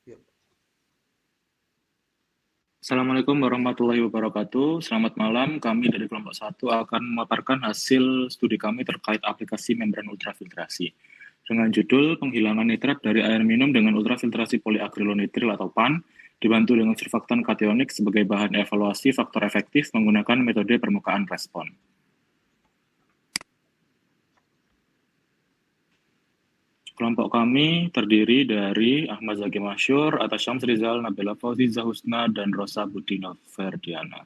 Yuk. Assalamualaikum warahmatullahi wabarakatuh. Selamat malam. Kami dari kelompok 1 akan memaparkan hasil studi kami terkait aplikasi membran ultrafiltrasi. Dengan judul penghilangan nitrat dari air minum dengan ultrafiltrasi poliakrilonitril atau PAN, dibantu dengan surfaktan kationik sebagai bahan evaluasi faktor efektif menggunakan metode permukaan respon. Kelompok kami terdiri dari Ahmad Zaki Masyur, Atas Syams Rizal, Nabila Fauzi Zahusna, dan Rosa Budino Ferdiana.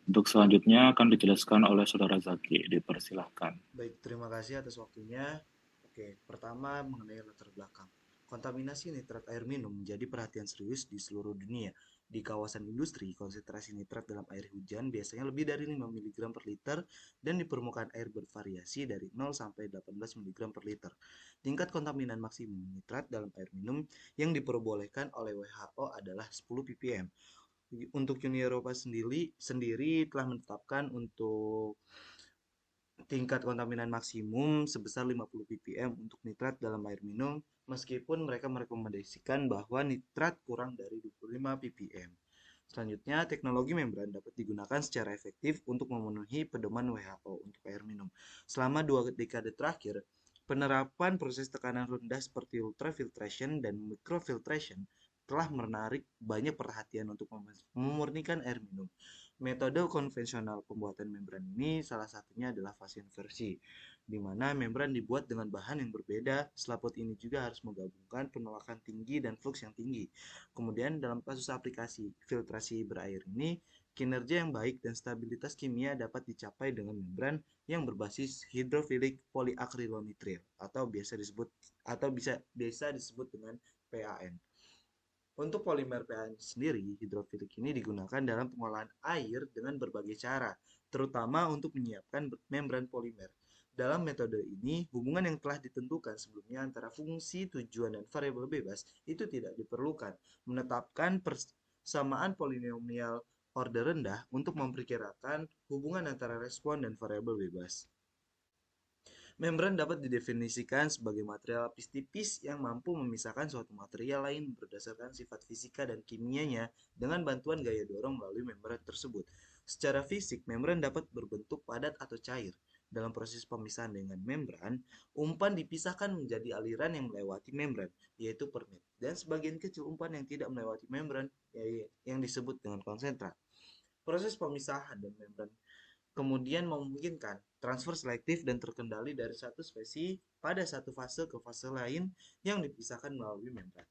Untuk selanjutnya akan dijelaskan oleh Saudara Zaki. Dipersilahkan. Baik, terima kasih atas waktunya. Oke, pertama mengenai latar belakang. Kontaminasi nitrat air minum menjadi perhatian serius di seluruh dunia. Di kawasan industri, konsentrasi nitrat dalam air hujan biasanya lebih dari 5 mg per liter dan di permukaan air bervariasi dari 0 sampai 18 mg per liter. Tingkat kontaminan maksimum nitrat dalam air minum yang diperbolehkan oleh WHO adalah 10 ppm. Untuk Uni Eropa sendiri telah menetapkan untuk tingkat kontaminan maksimum sebesar 50 ppm untuk nitrat dalam air minum, meskipun mereka merekomendasikan bahwa nitrat kurang dari 25 ppm. Selanjutnya, teknologi membran dapat digunakan secara efektif untuk memenuhi pedoman WHO untuk air minum. Selama 2 dekade terakhir, penerapan proses tekanan rendah seperti ultrafiltration dan microfiltration telah menarik banyak perhatian untuk memurnikan air minum. Metode konvensional pembuatan membran ini salah satunya adalah fase inversi, di mana membran dibuat dengan bahan yang berbeda. Selaput ini juga harus menggabungkan penolakan tinggi dan flux yang tinggi. Kemudian dalam kasus aplikasi filtrasi berair ini, kinerja yang baik dan stabilitas kimia dapat dicapai dengan membran yang berbasis hidrofilik poliakrilonitril atau bisa disebut dengan PAN. Untuk polimer PAN sendiri, hidrofilik ini digunakan dalam pengolahan air dengan berbagai cara, terutama untuk menyiapkan membran polimer. Dalam metode ini, hubungan yang telah ditentukan sebelumnya antara fungsi, tujuan, dan variabel bebas itu tidak diperlukan. Menetapkan persamaan polinomial order rendah untuk memperkirakan hubungan antara respon dan variabel bebas. Membran dapat didefinisikan sebagai material lapis tipis yang mampu memisahkan suatu material lain berdasarkan sifat fisika dan kimianya dengan bantuan gaya dorong melalui membran tersebut. Secara fisik, membran dapat berbentuk padat atau cair. Dalam proses pemisahan dengan membran, umpan dipisahkan menjadi aliran yang melewati membran, yaitu permit, dan sebagian kecil umpan yang tidak melewati membran, yang disebut dengan konsentrat. Proses pemisahan dan membran kemudian memungkinkan transfer selektif dan terkendali dari satu spesies pada satu fase ke fase lain yang dipisahkan melalui membran.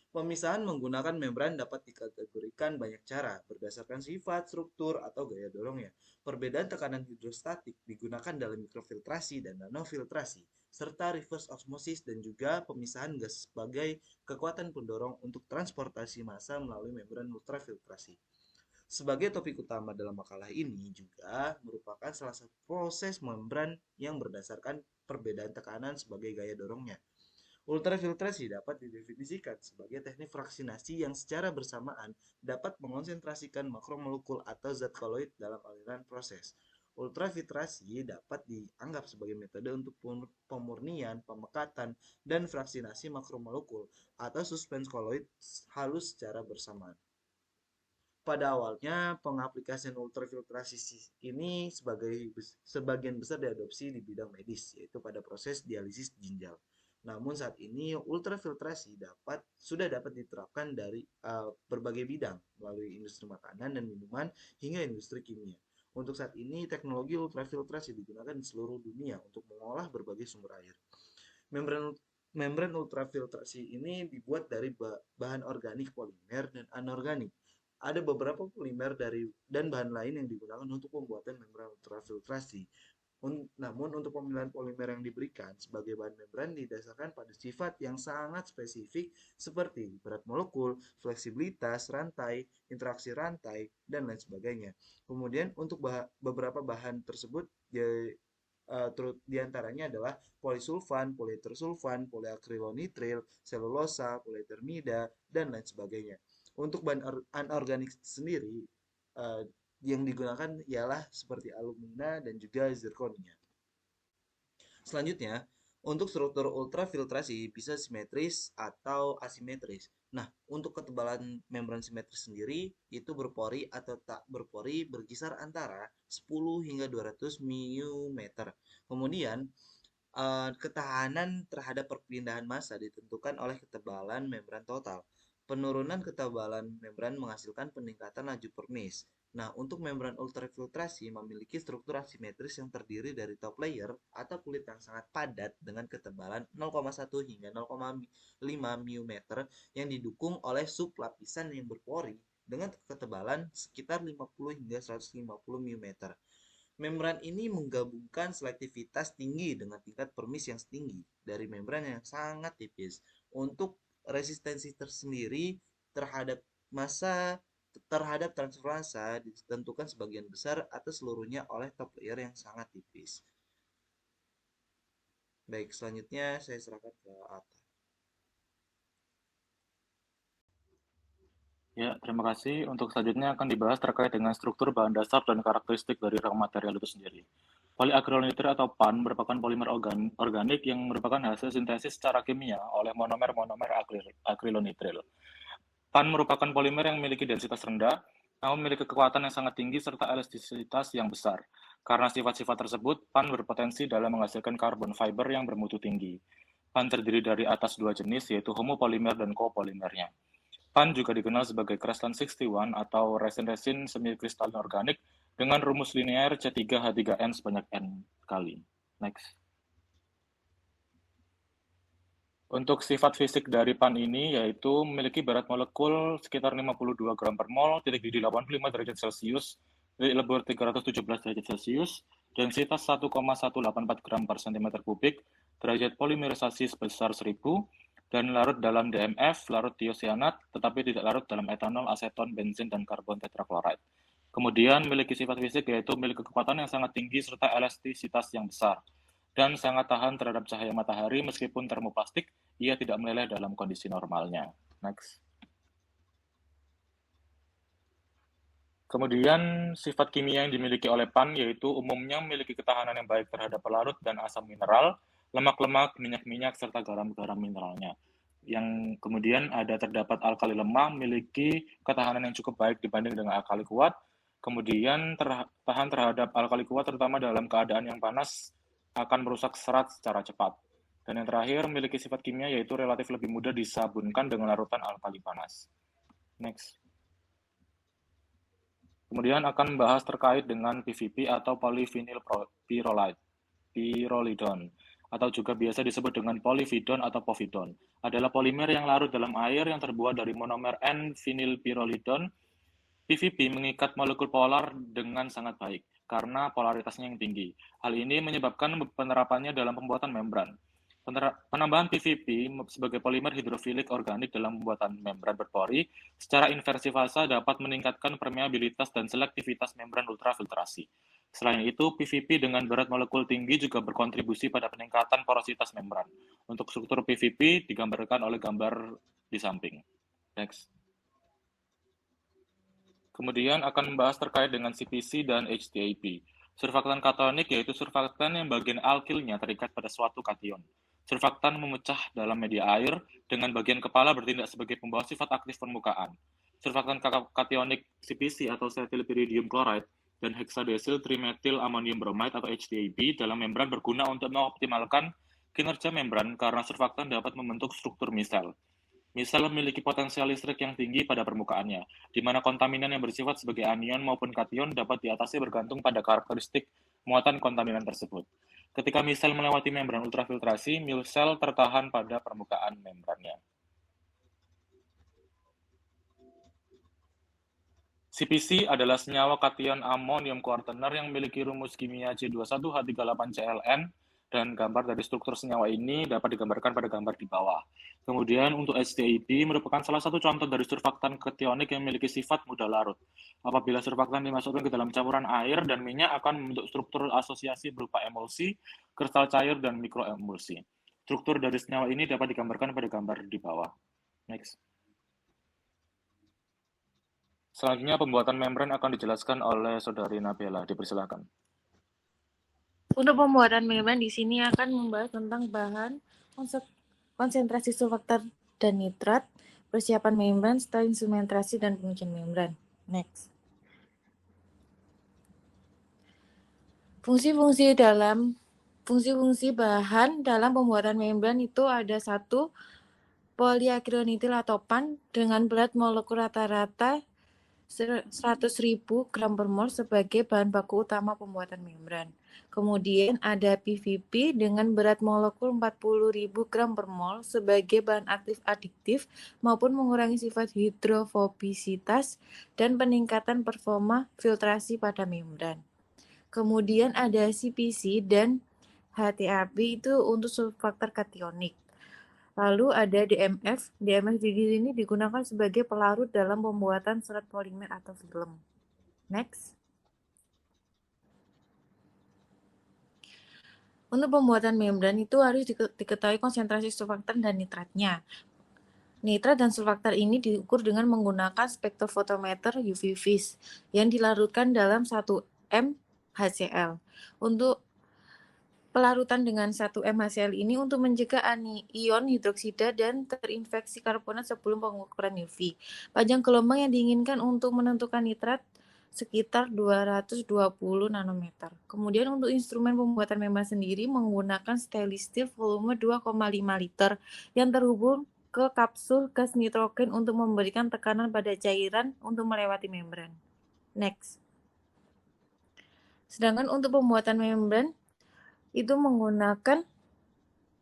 Pemisahan menggunakan membran dapat dikategorikan banyak cara berdasarkan sifat, struktur, atau gaya dorongnya. Perbedaan tekanan hidrostatik digunakan dalam mikrofiltrasi dan nanofiltrasi, serta reverse osmosis dan juga pemisahan gas sebagai kekuatan pendorong untuk transportasi massa melalui membran ultrafiltrasi. Sebagai topik utama dalam makalah ini juga merupakan salah satu proses membran yang berdasarkan perbedaan tekanan sebagai gaya dorongnya. Ultrafiltrasi dapat didefinisikan sebagai teknik fraksinasi yang secara bersamaan dapat mengonsentrasikan makromolekul atau zat koloid dalam aliran proses. Ultrafiltrasi dapat dianggap sebagai metode untuk pemurnian, pemekatan, dan fraksinasi makromolekul atau suspens koloid halus secara bersamaan. Pada awalnya, pengaplikasian ultrafiltrasi ini sebagian besar diadopsi di bidang medis, yaitu pada proses dialisis ginjal. Namun saat ini ultrafiltrasi sudah dapat diterapkan dari berbagai bidang melalui industri makanan dan minuman hingga industri kimia. Untuk saat ini, teknologi ultrafiltrasi digunakan di seluruh dunia untuk mengolah berbagai sumber air. Membran membran ultrafiltrasi ini dibuat dari bahan organik polimer dan anorganik. Ada beberapa polimer dan bahan lain yang digunakan untuk pembuatan membran ultrafiltrasi. Namun untuk pemilihan polimer yang diberikan sebagai bahan membran didasarkan pada sifat yang sangat spesifik seperti berat molekul, fleksibilitas rantai, interaksi rantai, dan lain sebagainya. Kemudian untuk beberapa bahan tersebut diantaranya adalah polisulfan, polietersulfan, poliakrilonitril, selulosa, polietermida, dan lain sebagainya. Untuk bahan anorganik sendiri, uh, yang digunakan ialah seperti alumina dan juga zirkonia. Selanjutnya, Untuk struktur ultrafiltrasi bisa simetris atau asimetris. Nah, untuk ketebalan membran simetris sendiri itu berpori atau tak berpori berkisar antara 10 hingga 200 μm. Kemudian, ketahanan terhadap perpindahan massa ditentukan oleh ketebalan membran total. Penurunan ketebalan membran menghasilkan peningkatan laju permis. Nah, untuk membran ultrafiltrasi memiliki struktur asimetris yang terdiri dari top layer atau kulit yang sangat padat dengan ketebalan 0,1 hingga 0,5 μm yang didukung oleh sub lapisan yang berpori dengan ketebalan sekitar 50 hingga 150 μm. Membran ini menggabungkan selektivitas tinggi dengan tingkat permis yang tinggi dari membran yang sangat tipis. Untuk resistensi tersendiri terhadap massa terhadap transfer massa ditentukan sebagian besar atau seluruhnya oleh top layer yang sangat tipis. Baik, selanjutnya saya serahkan ke Atta. Ya, terima kasih. Untuk selanjutnya akan dibahas terkait dengan struktur bahan dasar dan karakteristik dari raw material itu sendiri. Polyacrylonitrile atau PAN merupakan polimer organik yang merupakan hasil sintesis secara kimia oleh monomer-monomer akrylonitrile. PAN merupakan polimer yang memiliki densitas rendah, namun memiliki kekuatan yang sangat tinggi serta elastisitas yang besar. Karena sifat-sifat tersebut, PAN berpotensi dalam menghasilkan karbon fiber yang bermutu tinggi. PAN terdiri dari atas dua jenis, yaitu homopolimer dan copolimernya. PAN juga dikenal sebagai Creston 61 atau resin-resin semi-kristalin organik dengan rumus linear C3H3N sebanyak N kali. Next. Untuk sifat fisik dari PAN ini yaitu memiliki berat molekul sekitar 52 gram per mol, titik didih 85 derajat Celcius, titik lebur 317 derajat Celcius, densitas 1,184 gram per cm kubik, derajat polimerisasi sebesar 1000, dan larut dalam DMF, larut tiosianat, tetapi tidak larut dalam etanol, aseton, bensin, dan karbon tetrakloride. Kemudian memiliki sifat fisik yaitu memiliki kekuatan yang sangat tinggi serta elastisitas yang besar dan sangat tahan terhadap cahaya matahari meskipun termoplastik, ia tidak meleleh dalam kondisi normalnya. Next. Kemudian sifat kimia yang dimiliki oleh PAN yaitu umumnya memiliki ketahanan yang baik terhadap pelarut dan asam mineral, lemak-lemak, minyak-minyak, serta garam-garam mineralnya. Yang kemudian ada terdapat alkali lemah memiliki ketahanan yang cukup baik dibanding dengan alkali kuat, kemudian tahan terhadap alkali kuat terutama dalam keadaan yang panas akan merusak serat secara cepat. Dan yang terakhir memiliki sifat kimia yaitu relatif lebih mudah disabunkan dengan larutan alkali panas. Next. Kemudian akan membahas terkait dengan PVP atau polyvinyl pyrrolidone atau juga biasa disebut dengan polyvidon atau povidon. Adalah polimer yang larut dalam air yang terbuat dari monomer N-vinylpyrrolidone. PVP mengikat molekul polar dengan sangat baik karena polaritasnya yang tinggi. Hal ini menyebabkan penerapannya dalam pembuatan membran. Penambahan PVP sebagai polimer hidrofilik organik dalam pembuatan membran berpori secara inversi fasa dapat meningkatkan permeabilitas dan selektivitas membran ultrafiltrasi. Selain itu, PVP dengan berat molekul tinggi juga berkontribusi pada peningkatan porositas membran. Untuk struktur PVP digambarkan oleh gambar di samping. Next. Kemudian akan membahas terkait dengan CPC dan HTAP. Surfaktan katonik yaitu surfaktan yang bagian alkilnya terikat pada suatu kation. Surfaktan memecah dalam media air dengan bagian kepala bertindak sebagai pembawa sifat aktif permukaan. Surfaktan kationik CPC atau cetylpyridium chloride dan hexadecyl trimethyl ammonium bromide atau HTAP dalam membran berguna untuk mengoptimalkan kinerja membran karena surfaktan dapat membentuk struktur misel. Misel memiliki potensial listrik yang tinggi pada permukaannya, di mana kontaminan yang bersifat sebagai anion maupun kation dapat diatasi bergantung pada karakteristik muatan kontaminan tersebut. Ketika misel melewati membran ultrafiltrasi, misel tertahan pada permukaan membrannya. CPC adalah senyawa kation amonium kuartener yang memiliki rumus kimia C21H38Cln dan gambar dari struktur senyawa ini dapat digambarkan pada gambar di bawah. Kemudian untuk HTAP merupakan salah satu contoh dari surfaktan kationik yang memiliki sifat mudah larut. Apabila surfaktan dimasukkan ke dalam campuran air dan minyak akan membentuk struktur asosiasi berupa emulsi, kristal cair, dan mikroemulsi. Struktur dari senyawa ini dapat digambarkan pada gambar di bawah. Next. Selanjutnya pembuatan membran akan dijelaskan oleh Saudari Nabela. Dipersilakan. Untuk pembuatan membran di sini akan membahas tentang bahan, konsentrasi surfaktan dan nitrat, persiapan membran, style instrumentasi dan pengujian membran. Next. Fungsi-fungsi bahan dalam pembuatan membran itu ada 1. Poliakronitil atau PAN dengan berat molekul rata-rata 100.000 gram per mol sebagai bahan baku utama pembuatan membran. Kemudian ada PVP dengan berat molekul 40.000 gram per mol sebagai bahan aktif adiktif maupun mengurangi sifat hidrofobisitas dan peningkatan performa filtrasi pada membran. Kemudian ada CPC dan HTAP itu untuk surfaktan kationik. Lalu ada DMF. DMF di sini digunakan sebagai pelarut dalam pembuatan serat polimer atau film. Next. Untuk pembuatan membran itu harus diketahui konsentrasi surfaktan dan nitratnya. Nitrat dan surfaktan ini diukur dengan menggunakan spektrofotometer UV vis yang dilarutkan dalam 1 m HCl. Untuk pelarutan dengan 1 m HCl ini untuk mencegah ion hidroksida dan terinfeksi karbonat sebelum pengukuran UV. Panjang gelombang yang diinginkan untuk menentukan nitrat sekitar 220 nanometer. Kemudian untuk instrumen pembuatan membran sendiri menggunakan stainless steel volume 2,5 liter yang terhubung ke kapsul gas nitrogen untuk memberikan tekanan pada cairan untuk melewati membran. Next. Sedangkan untuk pembuatan membran itu menggunakan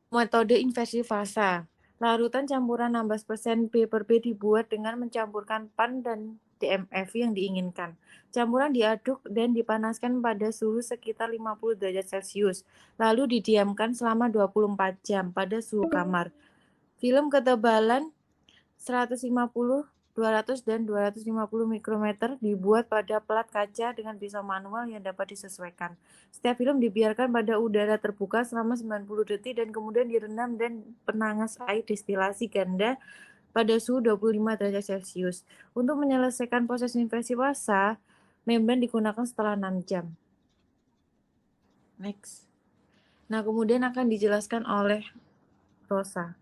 metode inversi fasa. Larutan campuran 16% B per B dibuat dengan mencampurkan PAN dan DMF yang diinginkan. Campuran diaduk dan dipanaskan pada suhu sekitar 50 derajat Celcius, lalu didiamkan selama 24 jam pada suhu kamar. Film ketebalan 150, 200 dan 250 mikrometer dibuat pada plat kaca dengan pisau manual yang dapat disesuaikan. Setiap film dibiarkan pada udara terbuka selama 90 detik dan kemudian direndam dan penangas air destilasi ganda pada suhu 25 derajat Celcius. Untuk menyelesaikan proses inversi fasa, membran digunakan setelah 6 jam. Next. Nah, kemudian akan dijelaskan oleh Rosa.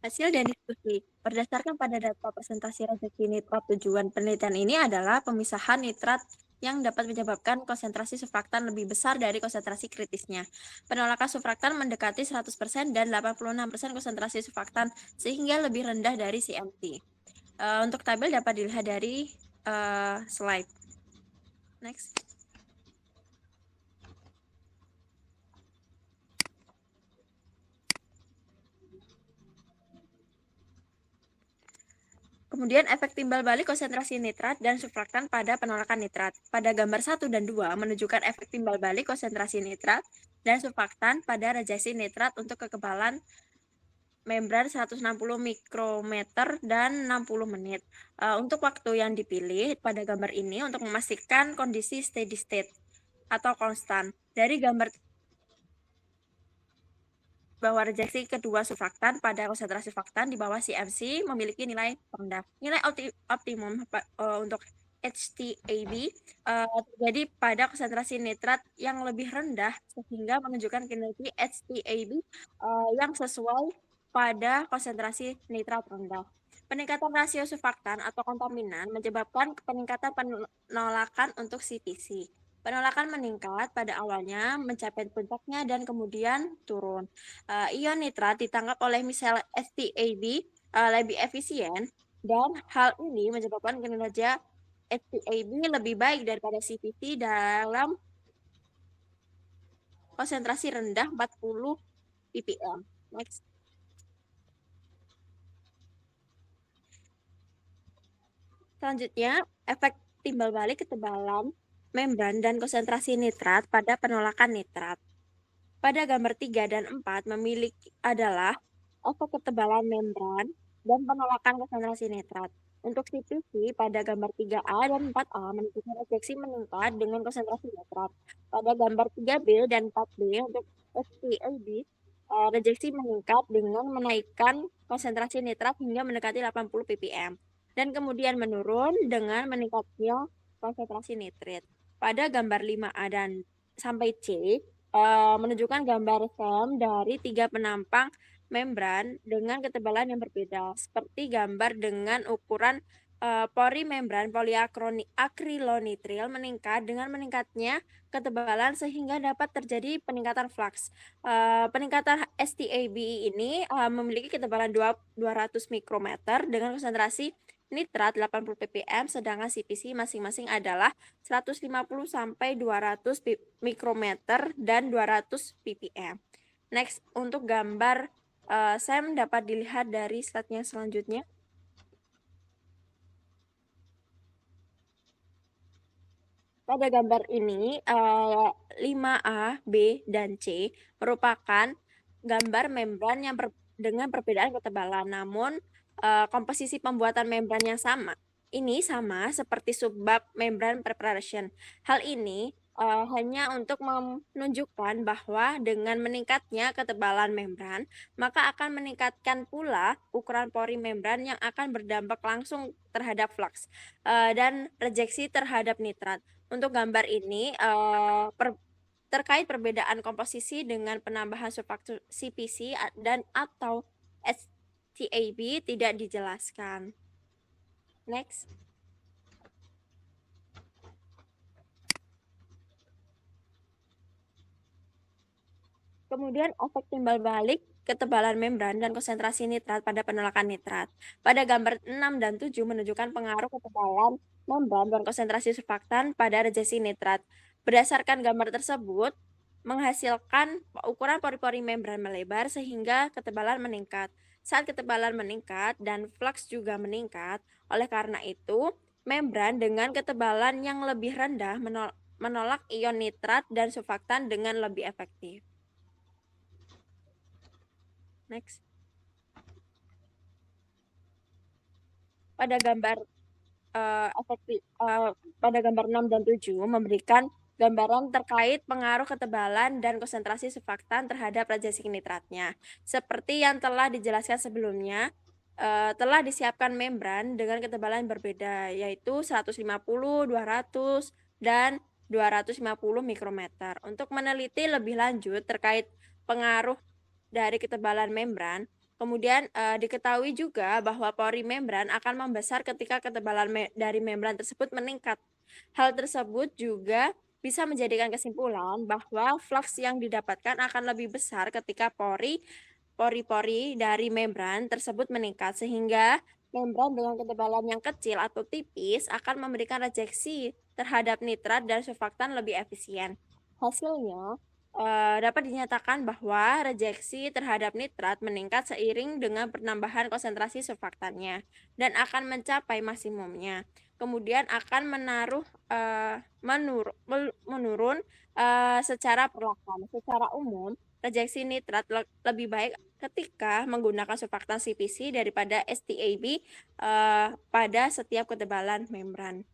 Hasil dan diskusi. Berdasarkan pada data presentasi rezeki nitrat, tujuan penelitian ini adalah pemisahan nitrat yang dapat menyebabkan konsentrasi surfaktan lebih besar dari konsentrasi kritisnya. Penolakan surfaktan mendekati 100% dan 86% konsentrasi surfaktan sehingga lebih rendah dari CMC. Untuk tabel dapat dilihat dari slide. Next. Kemudian efek timbal balik konsentrasi nitrat dan surfaktan pada penolakan nitrat. Pada gambar 1 dan 2 menunjukkan efek timbal balik konsentrasi nitrat dan surfaktan pada reaksi nitrat untuk kekebalan membran 160 mikrometer dan 60 menit. Untuk waktu yang dipilih pada gambar ini untuk memastikan kondisi steady state atau konstan. Dari gambar bahwa reaksi kedua surfaktan pada konsentrasi surfaktan di bawah CMC memiliki nilai rendah. Nilai optimum untuk HTAB terjadi pada konsentrasi nitrat yang lebih rendah sehingga menunjukkan kinerja HTAB yang sesuai pada konsentrasi nitrat rendah. Peningkatan rasio surfaktan atau kontaminan menyebabkan peningkatan penolakan untuk CPC. Penolakan meningkat pada awalnya, mencapai puncaknya dan kemudian turun. Ion nitrat ditangkap oleh misel HTAB lebih efisien dan hal ini menyebabkan kinerja HTAB lebih baik daripada CPC dalam konsentrasi rendah 40 ppm. Next. Selanjutnya, efek timbal balik ketebalan membran dan konsentrasi nitrat pada penolakan nitrat. Pada gambar 3 dan 4 memiliki adalah efek ketebalan membran dan penolakan konsentrasi nitrat. Untuk CPC pada gambar 3A dan 4A menunjukkan reaksi meningkat dengan konsentrasi nitrat. Pada gambar 3B dan 4B untuk HTAB reaksi meningkat dengan menaikkan konsentrasi nitrat hingga mendekati 80 ppm dan kemudian menurun dengan meningkatnya konsentrasi nitrit. Pada gambar 5A dan sampai C menunjukkan gambar SEM dari 3 penampang membran dengan ketebalan yang berbeda, seperti gambar dengan ukuran pori membran poliakrilonitril meningkat dengan meningkatnya ketebalan sehingga dapat terjadi peningkatan flux. Peningkatan STAB ini memiliki ketebalan 200 mikrometer dengan konsentrasi nitrat 80 ppm, sedangkan CPC masing-masing adalah 150 sampai 200 mikrometer dan 200 ppm. Next, untuk gambar SEM dapat dilihat dari slide-nya selanjutnya. Pada gambar ini 5A, B, dan C merupakan gambar membran yang dengan perbedaan ketebalan, namun komposisi pembuatan membran yang sama. Ini sama seperti subbab membran preparation. Hal ini hanya untuk menunjukkan bahwa dengan meningkatnya ketebalan membran, maka akan meningkatkan pula ukuran pori membran yang akan berdampak langsung terhadap flux dan rejeksi terhadap nitrat. Untuk gambar ini terkait perbedaan komposisi dengan penambahan surfaktan CPC dan atau STAB tidak dijelaskan. Next. Kemudian efek timbal balik ketebalan membran dan konsentrasi nitrat pada penolakan nitrat. Pada gambar 6 dan 7 menunjukkan pengaruh ketebalan membran dan konsentrasi surfaktan pada rejeksi nitrat. Berdasarkan gambar tersebut, menghasilkan ukuran pori-pori membran melebar sehingga ketebalan meningkat. Saat ketebalan meningkat dan flux juga meningkat, oleh karena itu, membran dengan ketebalan yang lebih rendah menolak ion nitrat dan surfaktan dengan lebih efektif. Next. Pada gambar pada gambar 6 dan 7 memberikan gambaran terkait pengaruh ketebalan dan konsentrasi surfaktan terhadap rejeksi nitratnya. Seperti yang telah dijelaskan sebelumnya, telah disiapkan membran dengan ketebalan berbeda, yaitu 150, 200, dan 250 mikrometer. Untuk meneliti lebih lanjut terkait pengaruh dari ketebalan membran, kemudian diketahui juga bahwa pori membran akan membesar ketika ketebalan dari membran tersebut meningkat. Hal tersebut juga bisa menjadikan kesimpulan bahwa flux yang didapatkan akan lebih besar ketika pori-pori dari membran tersebut meningkat, sehingga membran dengan ketebalan yang kecil atau tipis akan memberikan rejeksi terhadap nitrat dan surfaktan lebih efisien. Hasilnya, dapat dinyatakan bahwa rejeksi terhadap nitrat meningkat seiring dengan penambahan konsentrasi surfaktannya dan akan mencapai maksimumnya. Kemudian akan menurun secara perlahan. Secara umum, rejeksi nitrat lebih baik ketika menggunakan surfaktan CPC daripada STAB pada setiap ketebalan membran.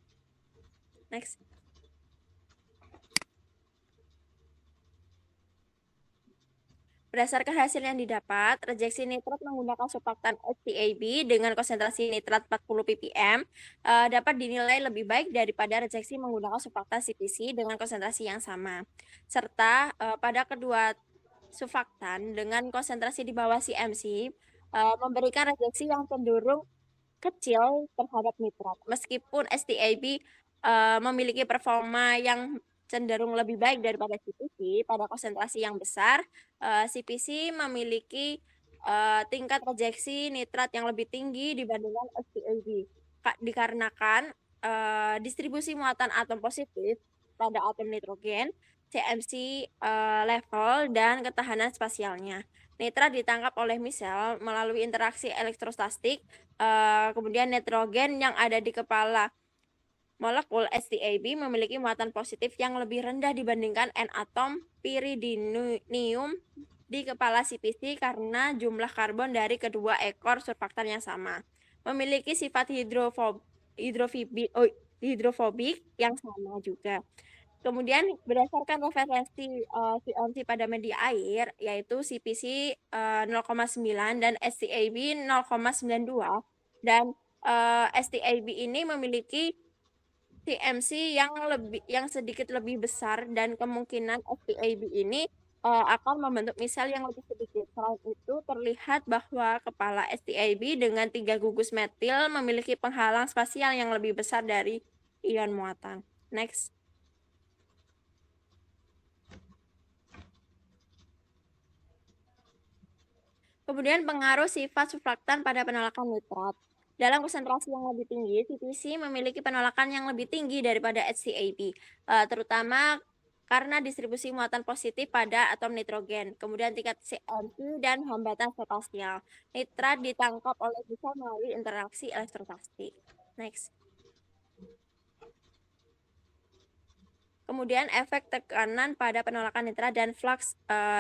Next. Berdasarkan hasil yang didapat, rejeksi nitrat menggunakan surfaktan STAB dengan konsentrasi nitrat 40 ppm dapat dinilai lebih baik daripada rejeksi menggunakan surfaktan CPC dengan konsentrasi yang sama. Serta pada kedua surfaktan dengan konsentrasi di bawah CMC memberikan rejeksi yang cenderung kecil terhadap nitrat. Meskipun STAB memiliki performa yang cenderung lebih baik daripada CPC pada konsentrasi yang besar, CPC memiliki tingkat rejeksi nitrat yang lebih tinggi dibandingkan STAB dikarenakan distribusi muatan atom positif pada atom nitrogen, CMC level, dan ketahanan spasialnya. Nitrat ditangkap oleh misel melalui interaksi elektrostatik, kemudian nitrogen yang ada di kepala molekul STAB memiliki muatan positif yang lebih rendah dibandingkan N-atom piridinium di kepala CPC karena jumlah karbon dari kedua ekor surfaktan yang sama. Memiliki sifat hidrofobik yang sama juga. Kemudian berdasarkan referensi CMC pada media air, yaitu CPC 0,9 dan STAB 0,92, dan STAB ini memiliki CMC yang sedikit lebih besar dan kemungkinan STAB ini akan membentuk misel yang lebih sedikit. Selain itu, terlihat bahwa kepala STAB dengan 3 gugus metil memiliki penghalang spasial yang lebih besar dari ion muatan. Next. Kemudian pengaruh sifat surfaktan pada penolakan nitrat. Dalam konsentrasi yang lebih tinggi, CTC memiliki penolakan yang lebih tinggi daripada HCAB, terutama karena distribusi muatan positif pada atom nitrogen, kemudian tingkat CMC dan hambatan spasial. Nitrat ditangkap oleh bisa melalui interaksi elektrostatik. Next. Kemudian efek tekanan pada penolakan nitrat dan flux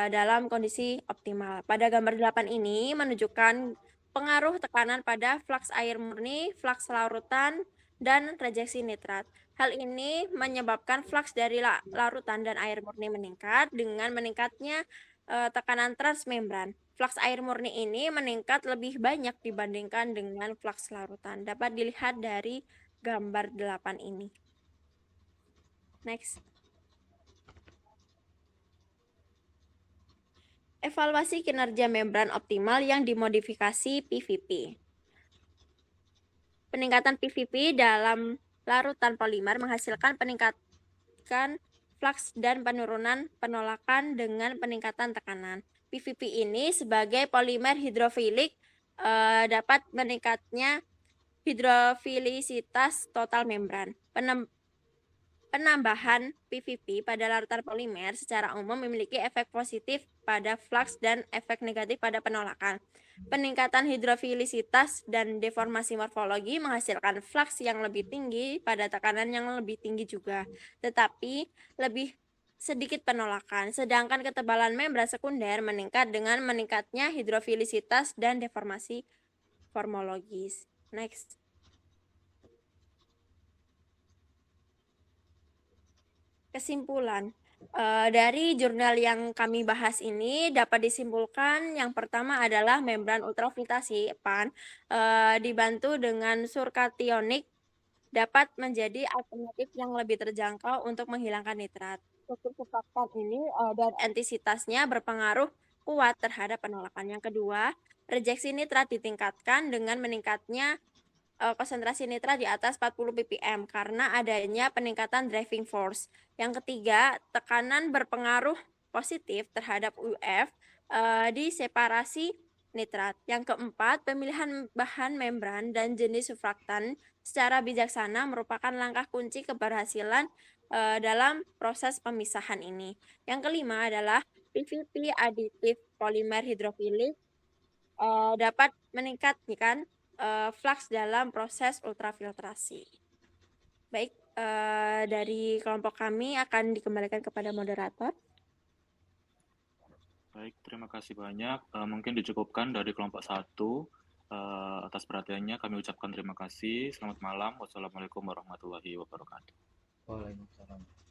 dalam kondisi optimal. Pada gambar 8 ini menunjukkan pengaruh tekanan pada flux air murni, flux larutan, dan rejeksi nitrat. Hal ini menyebabkan flux dari larutan dan air murni meningkat dengan meningkatnya tekanan transmembran. Flux air murni ini meningkat lebih banyak dibandingkan dengan flux larutan. Dapat dilihat dari gambar 8 ini. Next. Evaluasi kinerja membran optimal yang dimodifikasi PVP. Peningkatan PVP dalam larutan polimer menghasilkan peningkatan flux dan penurunan penolakan dengan peningkatan tekanan. PVP ini sebagai polimer hidrofilik dapat meningkatnya hidrofilisitas total membran. Penambahan PVP pada larutan polimer secara umum memiliki efek positif pada flux dan efek negatif pada penolakan. Peningkatan hidrofilisitas dan deformasi morfologi menghasilkan flux yang lebih tinggi pada tekanan yang lebih tinggi juga, tetapi lebih sedikit penolakan. Sedangkan ketebalan membran sekunder meningkat dengan meningkatnya hidrofilisitas dan deformasi morfologis. Next. Kesimpulan dari jurnal yang kami bahas ini dapat disimpulkan yang pertama adalah membran ultrafiltrasi PAN dibantu dengan surkationik dapat menjadi alternatif yang lebih terjangkau untuk menghilangkan nitrat. Struktur surfaktan ini dan entisitasnya berpengaruh kuat terhadap penolakan. Yang kedua, rejeksi nitrat ditingkatkan dengan meningkatnya konsentrasi nitrat di atas 40 ppm karena adanya peningkatan driving force. Yang ketiga, tekanan berpengaruh positif terhadap UF di separasi nitrat. Yang keempat, pemilihan bahan membran dan jenis surfaktan secara bijaksana merupakan langkah kunci keberhasilan dalam proses pemisahan ini. Yang kelima adalah PVP aditif polimer hidrofilik dapat meningkatkan flux dalam proses ultrafiltrasi. Baik, dari kelompok kami akan dikembalikan kepada moderator. Baik, terima kasih banyak. Mungkin dicukupkan dari kelompok 1. Atas perhatiannya kami ucapkan terima kasih. Selamat malam. Wassalamualaikum warahmatullahi wabarakatuh. Waalaikumsalam.